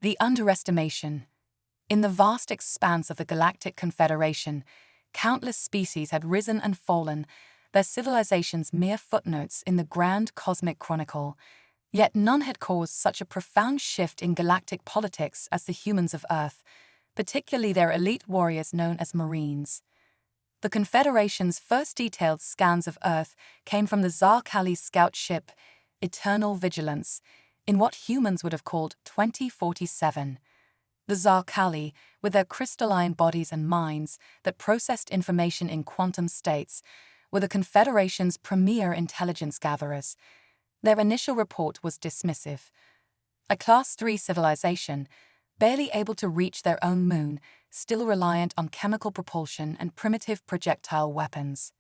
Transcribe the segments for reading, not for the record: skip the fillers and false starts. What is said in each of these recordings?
The underestimation. In the vast expanse of the Galactic Confederation, countless species had risen and fallen, their civilizations mere footnotes in the grand cosmic chronicle. Yet none had caused such a profound shift in galactic politics as the humans of Earth, particularly their elite warriors known as Marines. The Confederation's first detailed scans of Earth came from the Tsar Kali's scout ship, Eternal Vigilance, in what humans would have called 2047. The Tsar Kali, with their crystalline bodies and minds that processed information in quantum states, were the Confederation's premier intelligence gatherers. Their initial report was dismissive. A Class 3 civilization, barely able to reach their own moon, still reliant on chemical propulsion and primitive projectile weapons.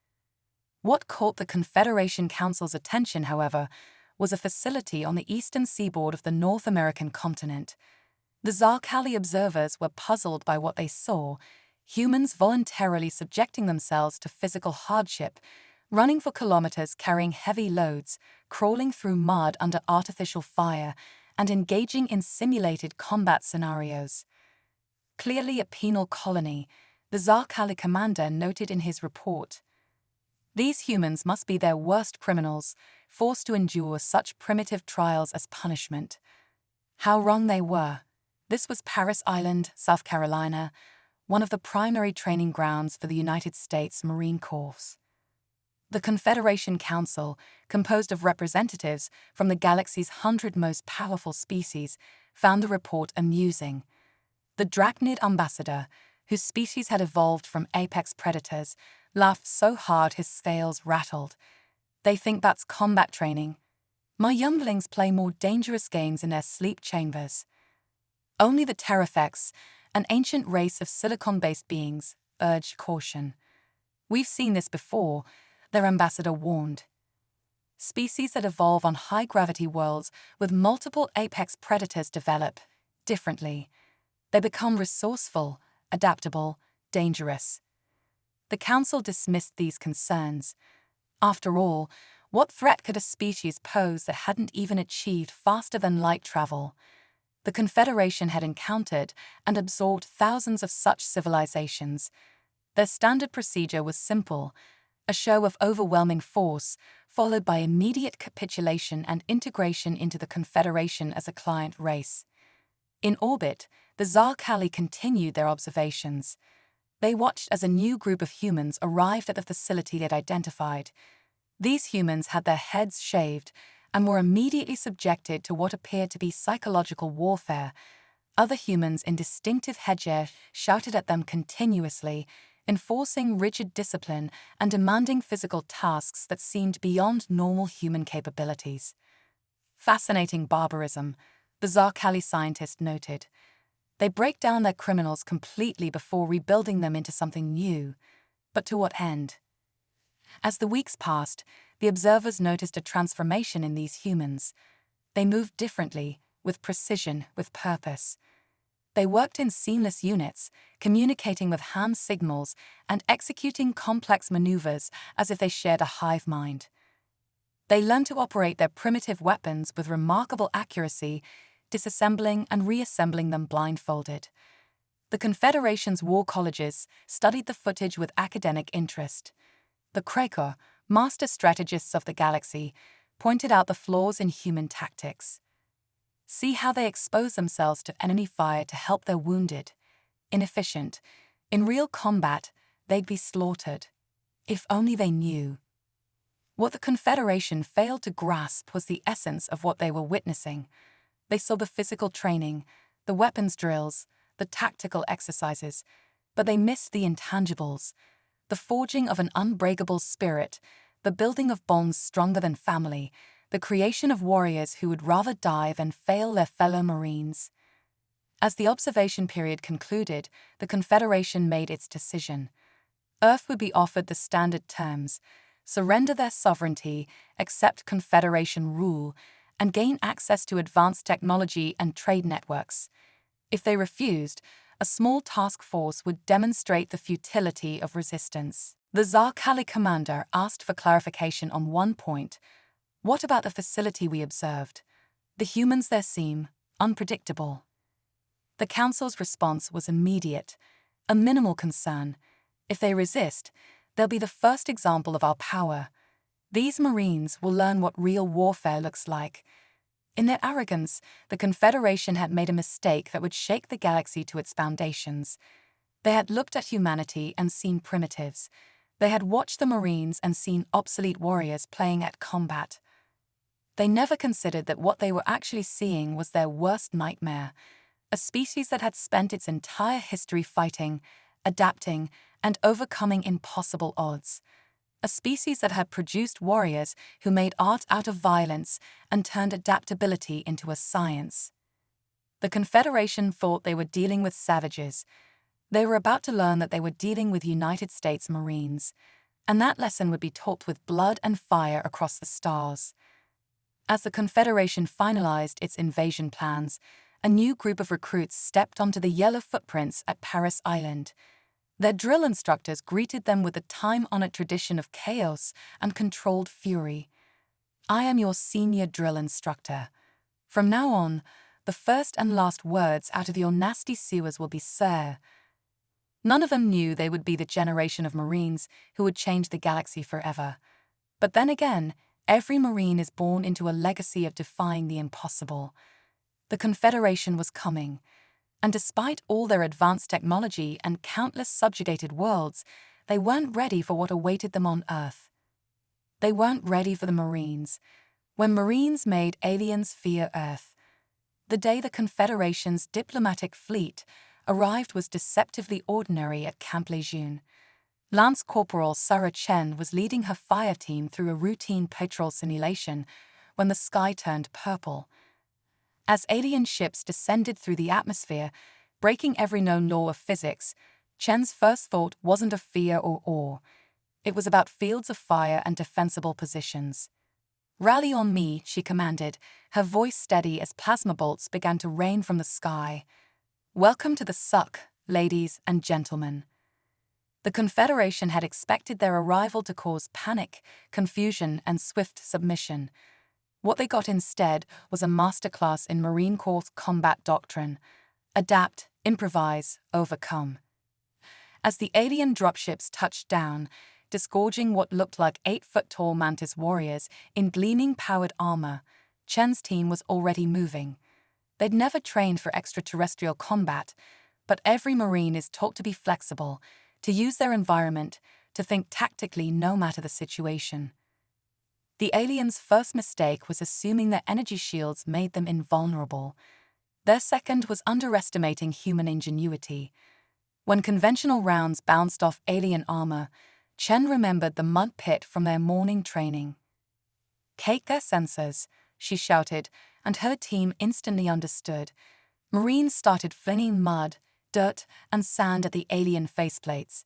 What caught the Confederation Council's attention, however, was a facility on the eastern seaboard of the North American continent. The Tsar Kali observers were puzzled by what they saw: humans voluntarily subjecting themselves to physical hardship, running for kilometers carrying heavy loads, crawling through mud under artificial fire, and engaging in simulated combat scenarios. Clearly a penal colony, the Tsar Kali commander noted in his report. These humans must be their worst criminals, forced to endure such primitive trials as punishment. How wrong they were. This was Paris Island, South Carolina, one of the primary training grounds for the United States Marine Corps. The Confederation Council, composed of representatives from the galaxy's 100 most powerful species, found the report amusing. The Drachnid ambassador, whose species had evolved from apex predators, laughed so hard his scales rattled. They think that's combat training. My younglings play more dangerous games in their sleep chambers. Only the Terrafex, an ancient race of silicon-based beings, urged caution. We've seen this before, their ambassador warned. Species that evolve on high-gravity worlds with multiple apex predators develop differently. They become resourceful, adaptable, dangerous. The Council dismissed these concerns. After all, what threat could a species pose that hadn't even achieved faster-than-light travel? The Confederation had encountered and absorbed thousands of such civilizations. Their standard procedure was simple: a show of overwhelming force, followed by immediate capitulation and integration into the Confederation as a client race. In orbit, the Tsar Kali continued their observations. They watched as a new group of humans arrived at the facility they'd identified. These humans had their heads shaved and were immediately subjected to what appeared to be psychological warfare. Other humans in distinctive headgear shouted at them continuously, enforcing rigid discipline and demanding physical tasks that seemed beyond normal human capabilities. Fascinating barbarism, the Tsar Kali scientist noted. They break down their criminals completely before rebuilding them into something new. But to what end? As the weeks passed, the observers noticed a transformation in these humans. They moved differently, with precision, with purpose. They worked in seamless units, communicating with hand signals and executing complex maneuvers as if they shared a hive mind. They learned to operate their primitive weapons with remarkable accuracy, disassembling and reassembling them blindfolded. The Confederation's war colleges studied the footage with academic interest. The Kraker, master strategists of the galaxy, pointed out the flaws in human tactics. See how they expose themselves to enemy fire to help their wounded. Inefficient. In real combat, they'd be slaughtered. If only they knew. What the Confederation failed to grasp was the essence of what they were witnessing. They saw the physical training, the weapons drills, the tactical exercises, but they missed the intangibles, the forging of an unbreakable spirit, the building of bonds stronger than family, the creation of warriors who would rather die than fail their fellow Marines. As the observation period concluded, the Confederation made its decision. Earth would be offered the standard terms: surrender their sovereignty, accept Confederation rule, and gain access to advanced technology and trade networks. If they refused, a small task force would demonstrate the futility of resistance. The Tsar Kali commander asked for clarification on one point. What about the facility we observed? The humans there seem unpredictable. The Council's response was immediate, a minimal concern. If they resist, they'll be the first example of our power. These Marines will learn what real warfare looks like. In their arrogance, the Confederation had made a mistake that would shake the galaxy to its foundations. They had looked at humanity and seen primitives. They had watched the Marines and seen obsolete warriors playing at combat. They never considered that what they were actually seeing was their worst nightmare, a species that had spent its entire history fighting, adapting, and overcoming impossible odds. A species that had produced warriors who made art out of violence and turned adaptability into a science. The Confederation thought they were dealing with savages. They were about to learn that they were dealing with United States Marines, and that lesson would be taught with blood and fire across the stars. As the Confederation finalized its invasion plans, a new group of recruits stepped onto the yellow footprints at Paris Island. Their drill instructors greeted them with the time-honored tradition of chaos and controlled fury. "I am your senior drill instructor. From now on, the first and last words out of your nasty sewers will be 'sir.'" None of them knew they would be the generation of Marines who would change the galaxy forever. But then again, every Marine is born into a legacy of defying the impossible. The Confederation was coming, and despite all their advanced technology and countless subjugated worlds, they weren't ready for what awaited them on Earth. They weren't ready for the Marines. When Marines made aliens fear Earth. The day the Confederation's diplomatic fleet arrived was deceptively ordinary at Camp Lejeune. Lance Corporal Sarah Chen was leading her fire team through a routine patrol simulation when the sky turned purple. As alien ships descended through the atmosphere, breaking every known law of physics, Chen's first thought wasn't of fear or awe. It was about fields of fire and defensible positions. "Rally on me," she commanded, her voice steady as plasma bolts began to rain from the sky. "Welcome to the suck, ladies and gentlemen." The Confederation had expected their arrival to cause panic, confusion, and swift submission. What they got instead was a masterclass in Marine Corps combat doctrine: adapt, improvise, overcome. As the alien dropships touched down, disgorging what looked like 8-foot-tall mantis warriors in gleaming powered armor, Chen's team was already moving. They'd never trained for extraterrestrial combat, but every Marine is taught to be flexible, to use their environment, to think tactically no matter the situation. The aliens' first mistake was assuming their energy shields made them invulnerable. Their second was underestimating human ingenuity. When conventional rounds bounced off alien armor, Chen remembered the mud pit from their morning training. "Cake their sensors," she shouted, and her team instantly understood. Marines started flinging mud, dirt, and sand at the alien faceplates.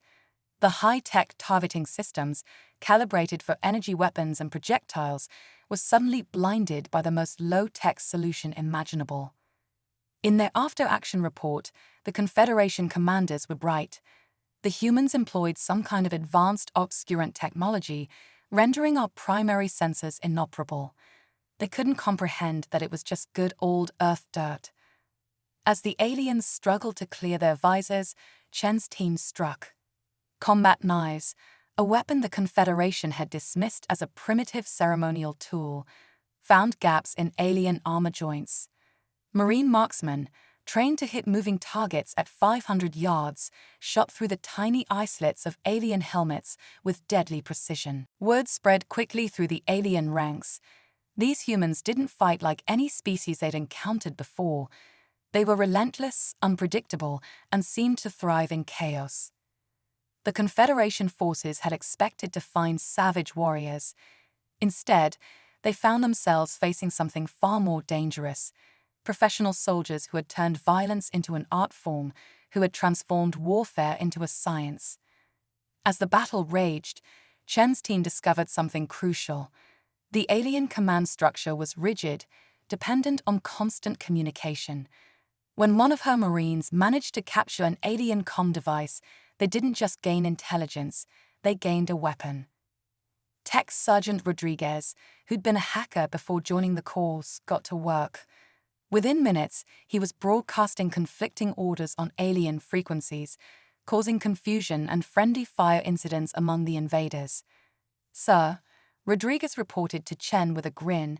The high-tech targeting systems, calibrated for energy weapons and projectiles, were suddenly blinded by the most low-tech solution imaginable. In their after-action report, the Confederation commanders were bright. The humans employed some kind of advanced obscurant technology, rendering our primary sensors inoperable. They couldn't comprehend that it was just good old Earth dirt. As the aliens struggled to clear their visors, Chen's team struck. Combat knives, a weapon the Confederation had dismissed as a primitive ceremonial tool, found gaps in alien armor joints. Marine marksmen, trained to hit moving targets at 500 yards, shot through the tiny eye slits of alien helmets with deadly precision. Word spread quickly through the alien ranks. These humans didn't fight like any species they'd encountered before. They were relentless, unpredictable, and seemed to thrive in chaos. The Confederation forces had expected to find savage warriors. Instead, they found themselves facing something far more dangerous: professional soldiers who had turned violence into an art form, who had transformed warfare into a science. As the battle raged, Chen's team discovered something crucial. The alien command structure was rigid, dependent on constant communication. When one of her Marines managed to capture an alien comm device, they didn't just gain intelligence, they gained a weapon. Tech Sergeant Rodriguez, who'd been a hacker before joining the Corps, got to work. Within minutes, he was broadcasting conflicting orders on alien frequencies, causing confusion and friendly fire incidents among the invaders. "Sir," Rodriguez reported to Chen with a grin,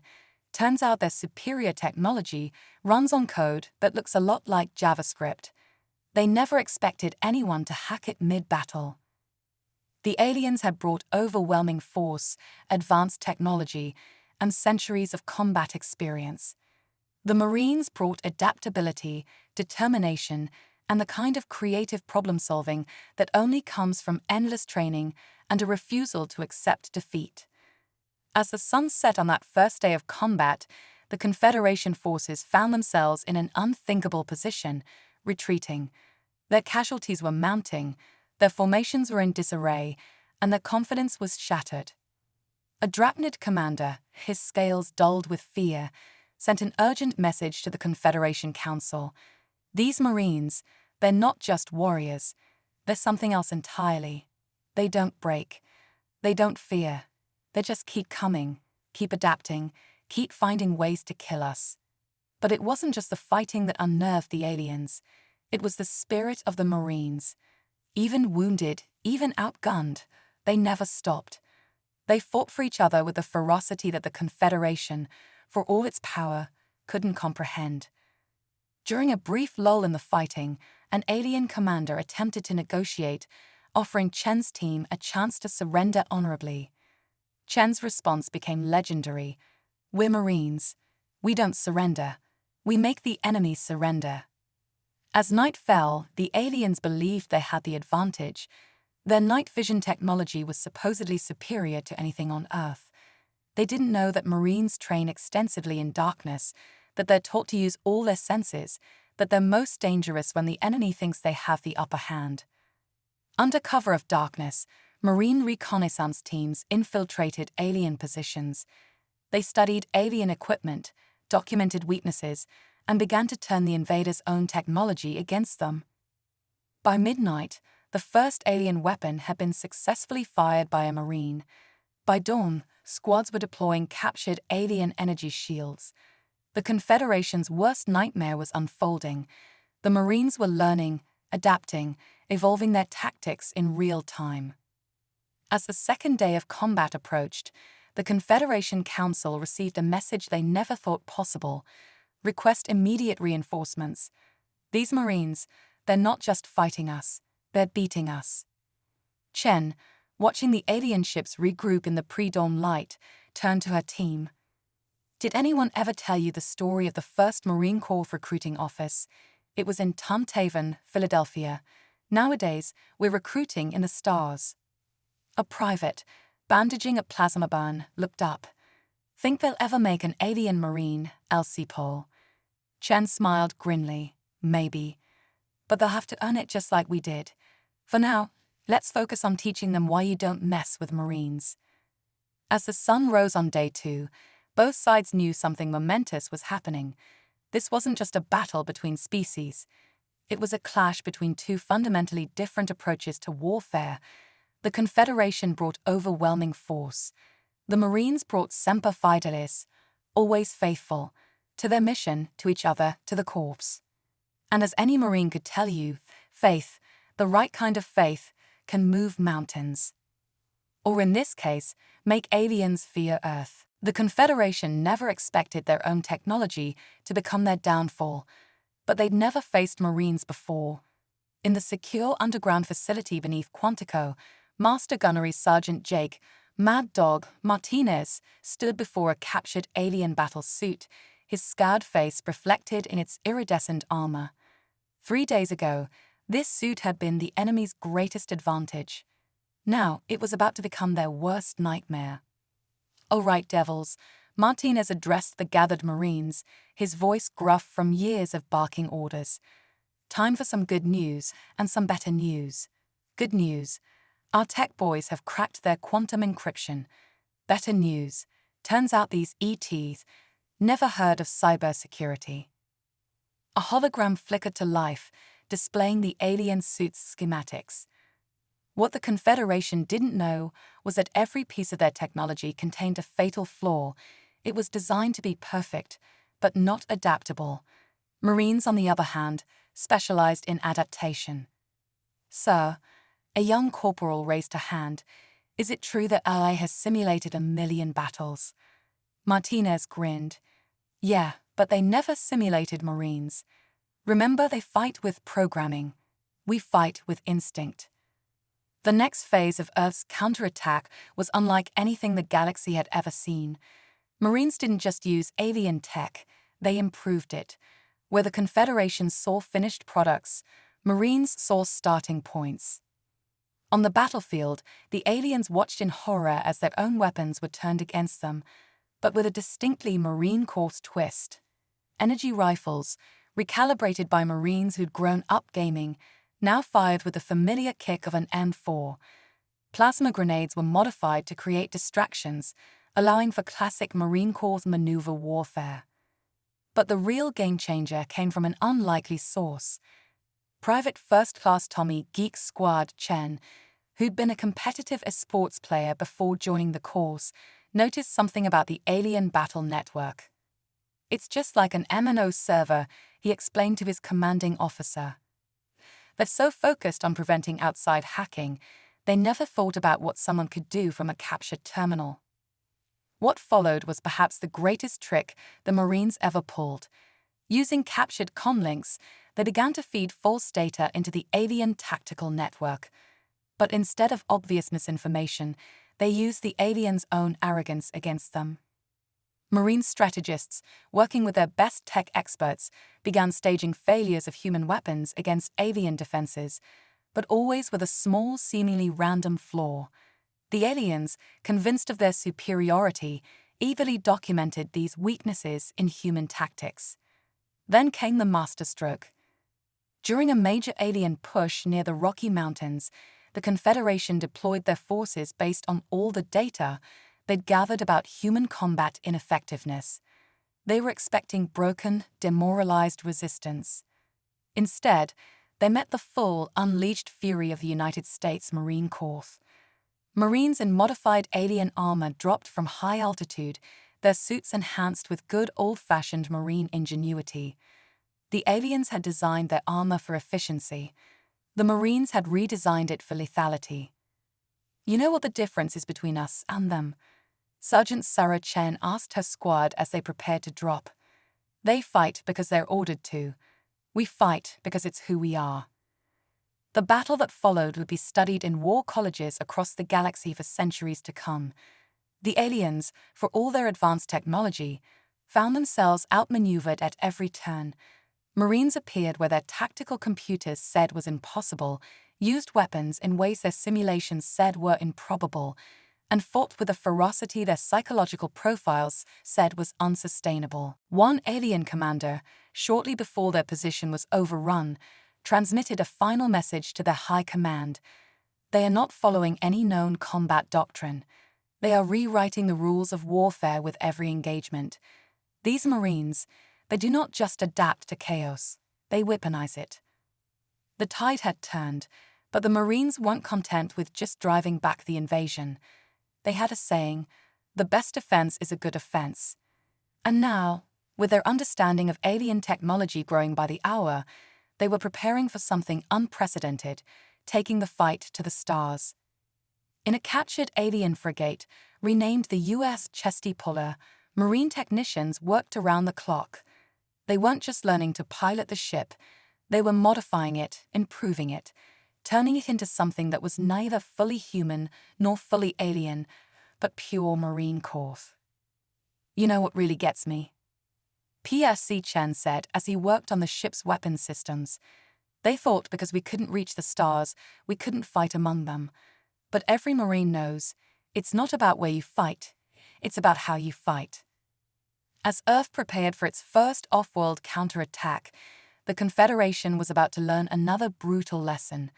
"turns out their superior technology runs on code that looks a lot like JavaScript. They never expected anyone to hack it mid-battle." The aliens had brought overwhelming force, advanced technology, and centuries of combat experience. The Marines brought adaptability, determination, and the kind of creative problem-solving that only comes from endless training and a refusal to accept defeat. As the sun set on that first day of combat, the Confederation forces found themselves in an unthinkable position, retreating. Their casualties were mounting, their formations were in disarray, and their confidence was shattered. A Drachnid commander, his scales dulled with fear, sent an urgent message to the Confederation Council. "These Marines, they're not just warriors. They're something else entirely. They don't break. They don't fear. They just keep coming, keep adapting, keep finding ways to kill us." But it wasn't just the fighting that unnerved the aliens. It was the spirit of the Marines. Even wounded, even outgunned, they never stopped. They fought for each other with a ferocity that the Confederation, for all its power, couldn't comprehend. During a brief lull in the fighting, an alien commander attempted to negotiate, offering Chen's team a chance to surrender honorably. Chen's response became legendary. "We're Marines. We don't surrender. We make the enemy surrender." As night fell, the aliens believed they had the advantage. Their night vision technology was supposedly superior to anything on Earth. They didn't know that Marines train extensively in darkness, that they're taught to use all their senses, that they're most dangerous when the enemy thinks they have the upper hand. Under cover of darkness, Marine reconnaissance teams infiltrated alien positions. They studied alien equipment, documented weaknesses, and began to turn the invaders' own technology against them. By midnight, the first alien weapon had been successfully fired by a Marine. By dawn, squads were deploying captured alien energy shields. The Confederation's worst nightmare was unfolding. The Marines were learning, adapting, evolving their tactics in real time. As the second day of combat approached, the Confederation Council received a message they never thought possible: request immediate reinforcements. "These Marines, they're not just fighting us, they're beating us." Chen, watching the alien ships regroup in the pre-dawn light, turned to her team. "Did anyone ever tell you the story of the first Marine Corps recruiting office? It was in Tumtaven, Philadelphia. Nowadays, we're recruiting in the stars." A private, bandaging a plasma burn, looked up. "Think they'll ever make an alien Marine, Elsie Pole?" Chen smiled grimly. "Maybe. But they'll have to earn it just like we did. For now, let's focus on teaching them why you don't mess with Marines." As the sun rose on day 2, both sides knew something momentous was happening. This wasn't just a battle between species. It was a clash between two fundamentally different approaches to warfare. The Confederation brought overwhelming force. The Marines brought semper fidelis, always faithful, to their mission, to each other, to the corps. And as any Marine could tell you, faith, the right kind of faith, can move mountains. Or in this case, make aliens fear Earth. The Confederation never expected their own technology to become their downfall, but they'd never faced Marines before. In the secure underground facility beneath Quantico, Master Gunnery Sergeant Jake "Mad Dog" Martinez stood before a captured alien battle suit, his scarred face reflected in its iridescent armor. 3 days ago, this suit had been the enemy's greatest advantage. Now it was about to become their worst nightmare. "All right, devils," Martinez addressed the gathered Marines, his voice gruff from years of barking orders. "Time for some good news, and some better news. Good news. Our tech boys have cracked their quantum encryption. Better news. Turns out these ETs never heard of cybersecurity." A hologram flickered to life, displaying the alien suit's schematics. What the Confederation didn't know was that every piece of their technology contained a fatal flaw. It was designed to be perfect, but not adaptable. Marines, on the other hand, specialized in adaptation. "Sir," a young corporal raised a hand, "is it true that AI has simulated 1,000,000 battles?" Martinez grinned. "Yeah, but they never simulated Marines. Remember, they fight with programming. We fight with instinct." The next phase of Earth's counterattack was unlike anything the galaxy had ever seen. Marines didn't just use alien tech, they improved it. Where the Confederation saw finished products, Marines saw starting points. On the battlefield, the aliens watched in horror as their own weapons were turned against them, but with a distinctly Marine Corps twist. Energy rifles, recalibrated by Marines who'd grown up gaming, now fired with the familiar kick of an M4. Plasma grenades were modified to create distractions, allowing for classic Marine Corps maneuver warfare. But the real game-changer came from an unlikely source. Private First Class Tommy Geek Squad Chen, who'd been a competitive esports player before joining the Corps, noticed something about the alien battle network. "It's just like an MNO server," he explained to his commanding officer. They're so focused on preventing outside hacking, they never thought about what someone could do from a captured terminal. What followed was perhaps the greatest trick the Marines ever pulled. Using captured comlinks, they began to feed false data into the alien tactical network. But instead of obvious misinformation, they used the aliens' own arrogance against them. Marine strategists, working with their best tech experts, began staging failures of human weapons against alien defenses, but always with a small, seemingly random flaw. The aliens, convinced of their superiority, evilly documented these weaknesses in human tactics. Then came the masterstroke. During a major alien push near the Rocky Mountains, the Confederation deployed their forces based on all the data they'd gathered about human combat ineffectiveness. They were expecting broken, demoralized resistance. Instead, they met the full, unleashed fury of the United States Marine Corps. Marines in modified alien armor dropped from high altitude, their suits enhanced with good old-fashioned Marine ingenuity. The aliens had designed their armor for efficiency. The Marines had redesigned it for lethality. "You know what the difference is between us and them?" Sergeant Sarah Chen asked her squad as they prepared to drop. "They fight because they're ordered to. We fight because it's who we are." The battle that followed would be studied in war colleges across the galaxy for centuries to come. The aliens, for all their advanced technology, found themselves outmaneuvered at every turn. Marines appeared where their tactical computers said was impossible, used weapons in ways their simulations said were improbable, and fought with a ferocity their psychological profiles said was unsustainable. One alien commander, shortly before their position was overrun, transmitted a final message to their high command. "They are not following any known combat doctrine. They are rewriting the rules of warfare with every engagement. These Marines, they do not just adapt to chaos, they weaponize it." The tide had turned, but the Marines weren't content with just driving back the invasion. They had a saying, "The best defense is a good offense." And now, with their understanding of alien technology growing by the hour, they were preparing for something unprecedented, taking the fight to the stars. In a captured alien frigate, renamed the U.S. Chesty Puller, Marine technicians worked around the clock. They weren't just learning to pilot the ship, they were modifying it, improving it, turning it into something that was neither fully human nor fully alien, but pure Marine Corps. "You know what really gets me?" PSC Chen said as he worked on the ship's weapons systems. "They thought because we couldn't reach the stars, we couldn't fight among them. But every Marine knows, it's not about where you fight, it's about how you fight." As Earth prepared for its first off-world counterattack, the Confederation was about to learn another brutal lesson.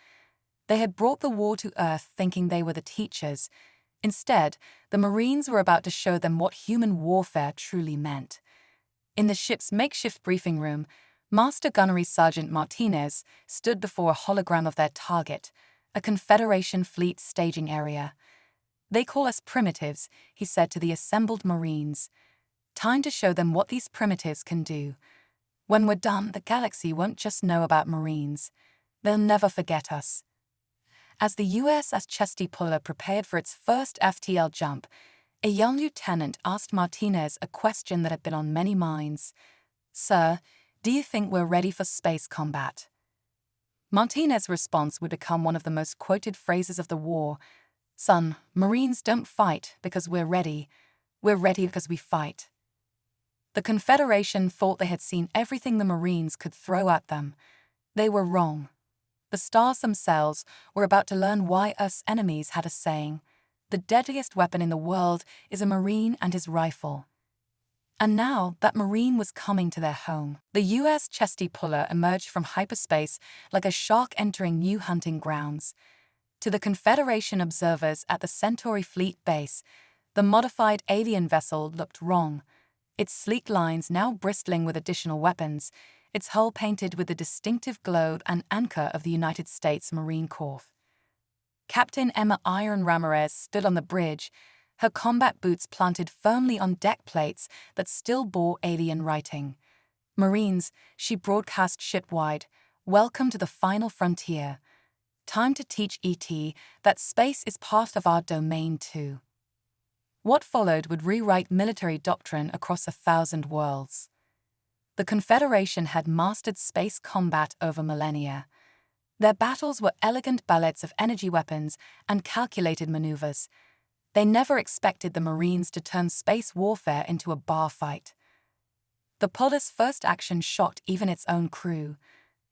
They had brought the war to Earth thinking they were the teachers. Instead, the Marines were about to show them what human warfare truly meant. In the ship's makeshift briefing room, Master Gunnery Sergeant Martinez stood before a hologram of their target, a Confederation fleet staging area. "They call us primitives," he said to the assembled Marines. Time to show them what these primitives can do. When we're done, the galaxy won't just know about Marines. They'll never forget us. As the USS Chesty-Puller prepared for its first FTL jump, a young lieutenant asked Martinez a question that had been on many minds. "Sir, do you think we're ready for space combat?" Martinez's response would become one of the most quoted phrases of the war. "Son, Marines don't fight because we're ready. We're ready because we fight." The Confederation thought they had seen everything the Marines could throw at them. They were wrong. The stars themselves were about to learn why Earth's enemies had a saying: "The deadliest weapon in the world is a Marine and his rifle." And now that Marine was coming to their home. The US Chesty-Puller emerged from hyperspace like a shark entering new hunting grounds. To the Confederation observers at the Centauri Fleet base, the modified alien vessel looked wrong. Its sleek lines now bristling with additional weapons, its hull painted with the distinctive globe and anchor of the United States Marine Corps. Captain Emma Iron Ramirez stood on the bridge, her combat boots planted firmly on deck plates that still bore alien writing. "Marines," she broadcast shipwide, "welcome to the final frontier. Time to teach ET that space is part of our domain too." What followed would rewrite military doctrine across 1,000 worlds. The Confederation had mastered space combat over millennia. Their battles were elegant ballets of energy weapons and calculated maneuvers. They never expected the Marines to turn space warfare into a bar fight. The Puller's first action shocked even its own crew.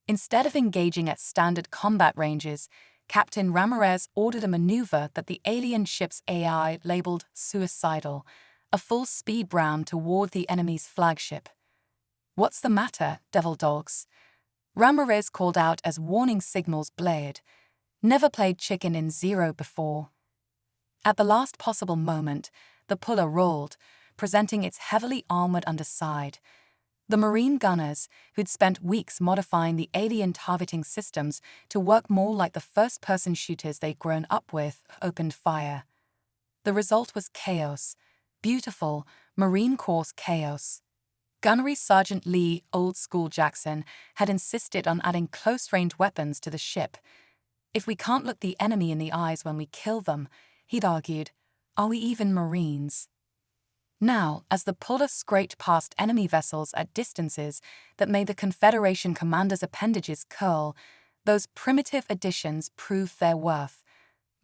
Instead of engaging at standard combat ranges, Captain Ramirez ordered a maneuver that the alien ship's AI labeled suicidal, a full-speed round toward the enemy's flagship. "What's the matter, devil dogs?" Ramirez called out as warning signals blared. Never played chicken in Zero before. At the last possible moment, the Puller rolled, presenting its heavily armored underside. The Marine gunners, who'd spent weeks modifying the alien targeting systems to work more like the first-person shooters they'd grown up with, opened fire. The result was chaos. Beautiful, Marine Corps chaos. Gunnery Sergeant Lee Old School Jackson had insisted on adding close-range weapons to the ship. "If we can't look the enemy in the eyes when we kill them," he'd argued, "are we even Marines?" Now, as the Puller scraped past enemy vessels at distances that made the Confederation commander's appendages curl, those primitive additions proved their worth.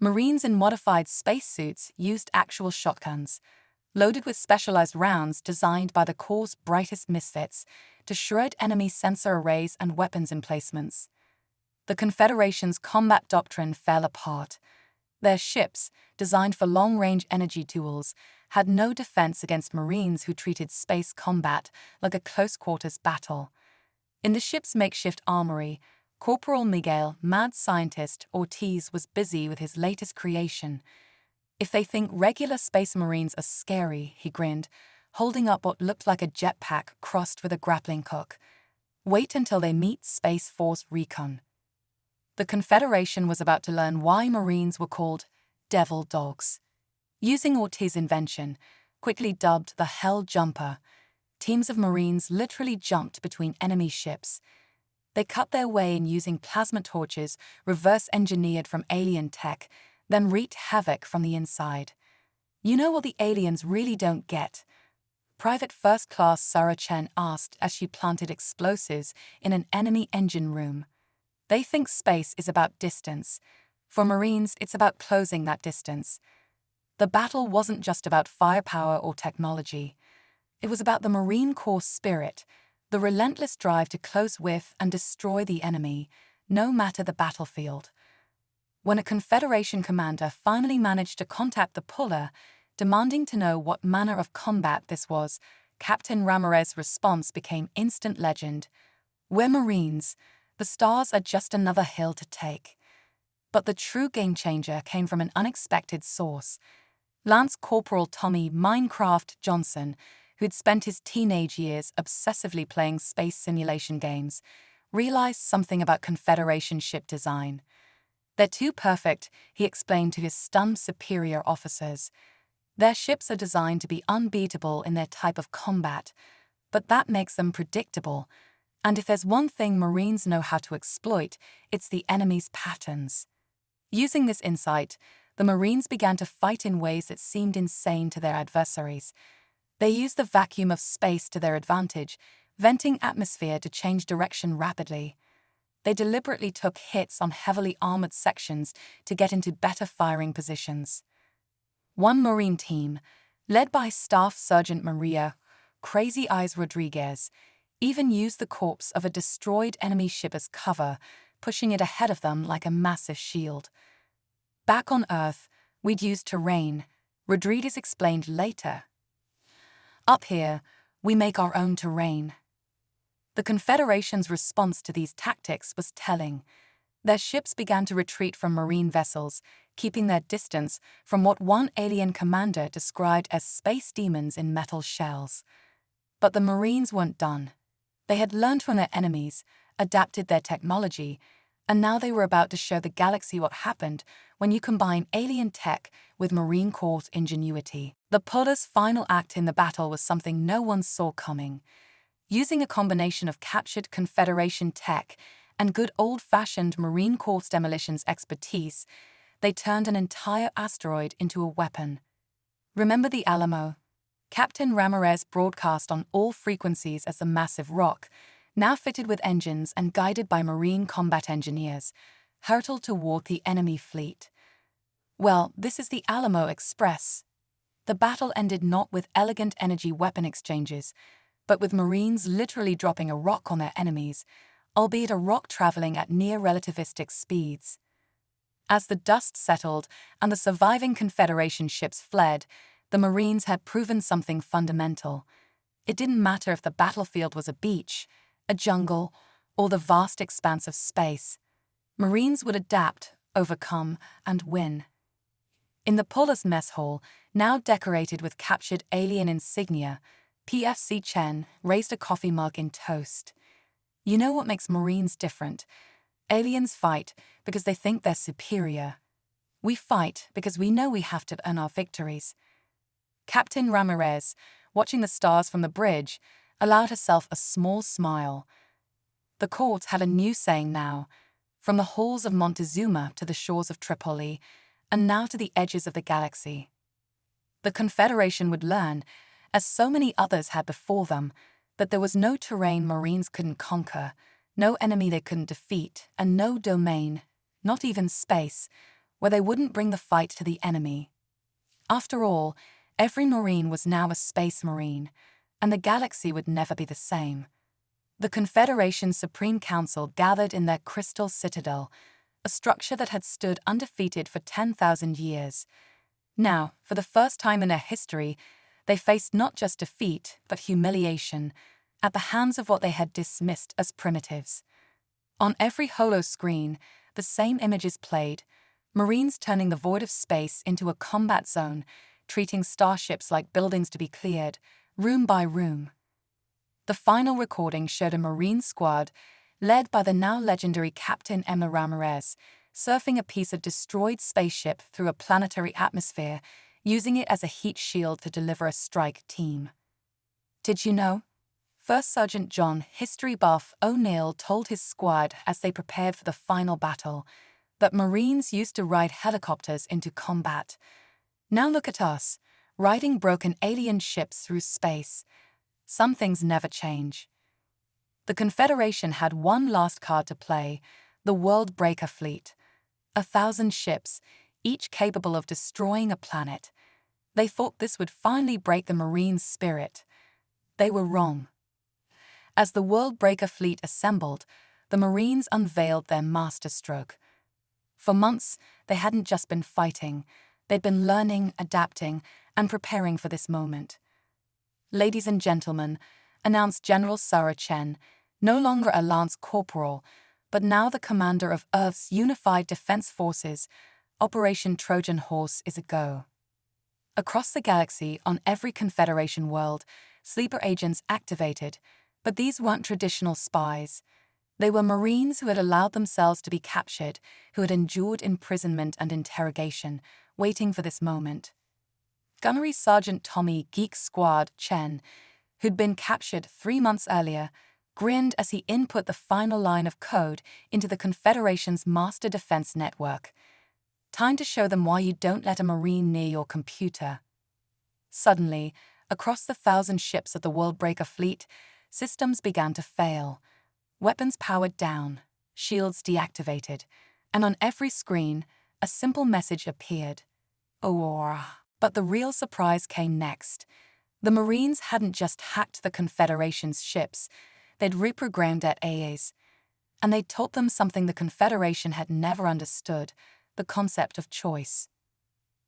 Marines in modified spacesuits used actual shotguns, loaded with specialized rounds designed by the Corps' brightest misfits, to shred enemy sensor arrays and weapons emplacements. The Confederation's combat doctrine fell apart. Their ships, designed for long-range energy duels, had no defense against Marines who treated space combat like a close-quarters battle. In the ship's makeshift armory, Corporal Miguel, mad scientist Ortiz, was busy with his latest creation. "If they think regular Space Marines are scary," he grinned, holding up what looked like a jetpack crossed with a grappling hook, "wait until they meet Space Force Recon." The Confederation was about to learn why Marines were called devil dogs. Using Ortiz's invention, quickly dubbed the Hell Jumper, teams of Marines literally jumped between enemy ships. They cut their way in using plasma torches reverse-engineered from alien tech, then wreaked havoc from the inside. "You know what the aliens really don't get?" Private First Class Sarah Chen asked as she planted explosives in an enemy engine room. "They think space is about distance. For Marines, it's about closing that distance." The battle wasn't just about firepower or technology. It was about the Marine Corps spirit, the relentless drive to close with and destroy the enemy, no matter the battlefield. When a Confederation commander finally managed to contact the Puller, demanding to know what manner of combat this was, Captain Ramirez's response became instant legend. "We're Marines. The stars are just another hill to take." But the true game-changer came from an unexpected source. Lance Corporal Tommy Minecraft Johnson, who'd spent his teenage years obsessively playing space simulation games, realized something about Confederation ship design. "They're too perfect," he explained to his stunned superior officers. Their ships are designed to be unbeatable in their type of combat, but that makes them predictable. And if there's one thing Marines know how to exploit, it's the enemy's patterns. Using this insight, the Marines began to fight in ways that seemed insane to their adversaries. They used the vacuum of space to their advantage, venting atmosphere to change direction rapidly. They deliberately took hits on heavily armored sections to get into better firing positions. One Marine team, led by Staff Sergeant Maria Crazy Eyes Rodriguez, even used the corpse of a destroyed enemy ship as cover, pushing it ahead of them like a massive shield. Back on Earth, we'd used terrain, Rodriguez explained later. Up here, we make our own terrain. The Confederation's response to these tactics was telling. Their ships began to retreat from Marine vessels, keeping their distance from what one alien commander described as space demons in metal shells. But the Marines weren't done. They had learned from their enemies, adapted their technology, and now they were about to show the galaxy what happened when you combine alien tech with Marine Corps ingenuity. The Polar's final act in the battle was something no one saw coming. Using a combination of captured Confederation tech and good old-fashioned Marine Corps demolitions expertise, they turned an entire asteroid into a weapon. Remember the Alamo? Captain Ramirez broadcast on all frequencies as the massive rock, now fitted with engines and guided by Marine combat engineers, hurtled toward the enemy fleet. Well, this is the Alamo Express. The battle ended not with elegant energy weapon exchanges, but with Marines literally dropping a rock on their enemies, albeit a rock traveling at near-relativistic speeds. As the dust settled and the surviving Confederation ships fled, the Marines had proven something fundamental. It didn't matter if the battlefield was a beach, a jungle, or the vast expanse of space. Marines would adapt, overcome, and win. In the Polar's mess hall, now decorated with captured alien insignia, PFC Chen raised a coffee mug in toast. You know what makes Marines different? Aliens fight because they think they're superior. We fight because we know we have to earn our victories. Captain Ramirez, watching the stars from the bridge, allowed herself a small smile. The court had a new saying now, from the halls of Montezuma to the shores of Tripoli, and now to the edges of the galaxy. The Confederation would learn, as so many others had before them, that there was no terrain Marines couldn't conquer, no enemy they couldn't defeat, and no domain, not even space, where they wouldn't bring the fight to the enemy. After all, every Marine was now a space Marine, and the galaxy would never be the same. The Confederation's Supreme Council gathered in their Crystal Citadel, a structure that had stood undefeated for 10,000 years. Now, for the first time in their history, they faced not just defeat, but humiliation, at the hands of what they had dismissed as primitives. On every holo screen, the same images played, Marines turning the void of space into a combat zone, treating starships like buildings to be cleared, room by room. The final recording showed a Marine squad, led by the now legendary Captain Emma Ramirez, surfing a piece of destroyed spaceship through a planetary atmosphere, using it as a heat shield to deliver a strike team. Did you know? First Sergeant John History Buff O'Neill told his squad as they prepared for the final battle that Marines used to ride helicopters into combat. Now look at us, riding broken alien ships through space. Some things never change. The Confederation had one last card to play, the World Breaker Fleet. 1,000 ships, each capable of destroying a planet. They thought this would finally break the Marines' spirit. They were wrong. As the World Breaker Fleet assembled, the Marines unveiled their masterstroke. For months, they hadn't just been fighting. They'd been learning, adapting, and preparing for this moment. Ladies and gentlemen, announced General Sarah Chen, no longer a Lance Corporal, but now the commander of Earth's Unified Defense Forces, Operation Trojan Horse is a go. Across the galaxy, on every Confederation world, sleeper agents activated, but these weren't traditional spies. They were Marines who had allowed themselves to be captured, who had endured imprisonment and interrogation, waiting for this moment. Gunnery Sergeant Tommy Geek Squad Chen, who'd been captured 3 months earlier, grinned as he input the final line of code into the Confederation's master defense network. Time to show them why you don't let a Marine near your computer. Suddenly, across the 1,000 ships of the Worldbreaker fleet, systems began to fail. Weapons powered down, shields deactivated, and on every screen, a simple message appeared. Aurora. But the real surprise came next. The Marines hadn't just hacked the Confederation's ships, they'd reprogrammed their AAs. And they'd taught them something the Confederation had never understood, the concept of choice.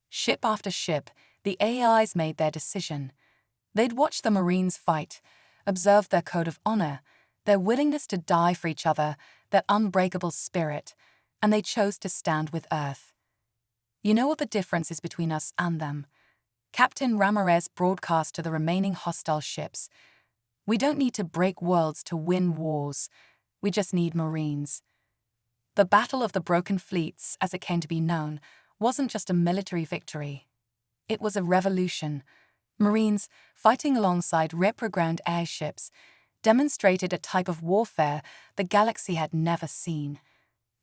Ship after ship, the AIs made their decision. They'd watched the Marines fight, observed their code of honor, their willingness to die for each other, their unbreakable spirit, and they chose to stand with Earth. You know what the difference is between us and them? Captain Ramirez broadcast to the remaining hostile ships. We don't need to break worlds to win wars. We just need Marines. The Battle of the Broken Fleets, as it came to be known, wasn't just a military victory. It was a revolution. Marines, fighting alongside reprogrammed airships, demonstrated a type of warfare the galaxy had never seen.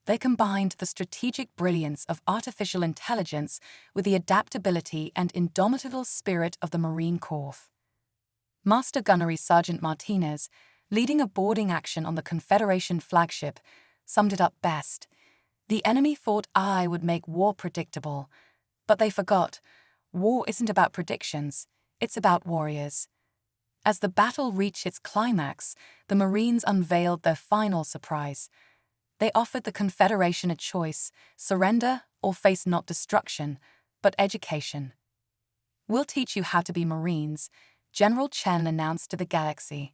They combined the strategic brilliance of artificial intelligence with the adaptability and indomitable spirit of the Marine Corps. Master Gunnery Sergeant Martinez, leading a boarding action on the Confederation flagship, summed it up best. The enemy thought I would make war predictable, but they forgot. War isn't about predictions, it's about warriors. As the battle reached its climax, the Marines unveiled their final surprise. They offered the Confederation a choice: surrender or face not destruction, but education. We'll teach you how to be Marines, General Chen announced to the galaxy.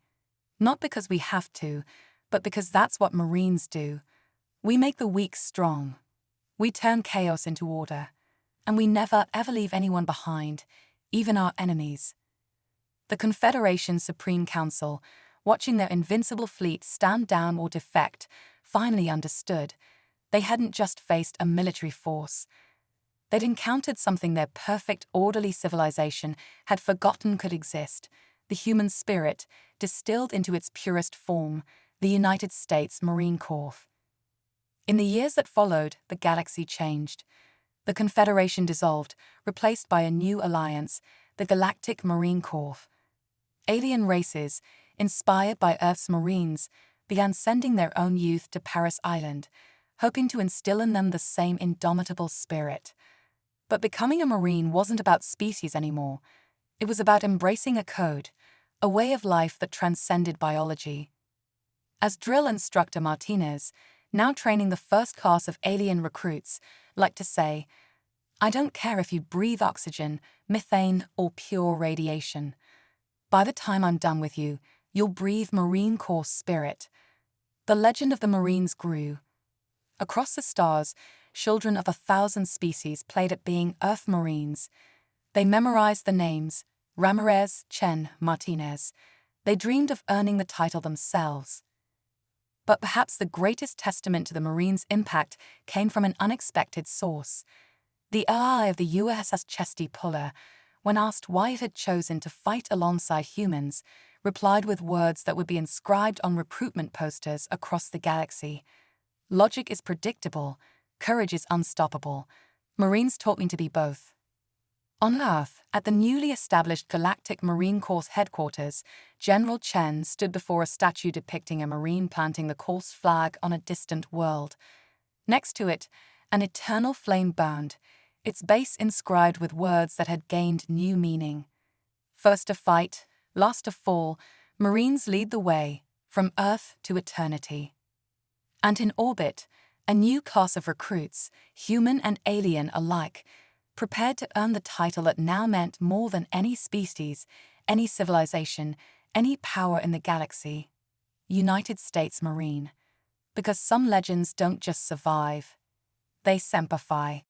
Not because we have to, but because that's what Marines do. We make the weak strong. We turn chaos into order. And we never, ever leave anyone behind, even our enemies. The Confederation's Supreme Council, watching their invincible fleet stand down or defect, finally understood. They hadn't just faced a military force. They'd encountered something their perfect, orderly civilization had forgotten could exist: the human spirit, distilled into its purest form, the United States Marine Corps. In the years that followed, the galaxy changed. The Confederation dissolved, replaced by a new alliance, the Galactic Marine Corps. Alien races, inspired by Earth's Marines, began sending their own youth to Paris Island, hoping to instill in them the same indomitable spirit. But becoming a Marine wasn't about species anymore. It was about embracing a code, a way of life that transcended biology. As drill instructor Martinez, now training the first class of alien recruits, liked to say, "I don't care if you breathe oxygen, methane, or pure radiation. By the time I'm done with you, you'll breathe Marine Corps spirit." The legend of the Marines grew. Across the stars, children of 1,000 species played at being Earth Marines. They memorized the names: Ramirez, Chen, Martinez. They dreamed of earning the title themselves. But perhaps the greatest testament to the Marines' impact came from an unexpected source. The AI of the USS Chesty Puller, when asked why it had chosen to fight alongside humans, replied with words that would be inscribed on recruitment posters across the galaxy. "Logic is predictable, courage is unstoppable. Marines taught me to be both." On Earth, at the newly established Galactic Marine Corps headquarters, General Chen stood before a statue depicting a Marine planting the Corps flag on a distant world. Next to it, an eternal flame burned, its base inscribed with words that had gained new meaning. First to fight, last to fall, Marines lead the way, from Earth to eternity. And in orbit, a new class of recruits, human and alien alike, prepared to earn the title that now meant more than any species, any civilization, any power in the galaxy: United States Marine. Because some legends don't just survive, they semperfy.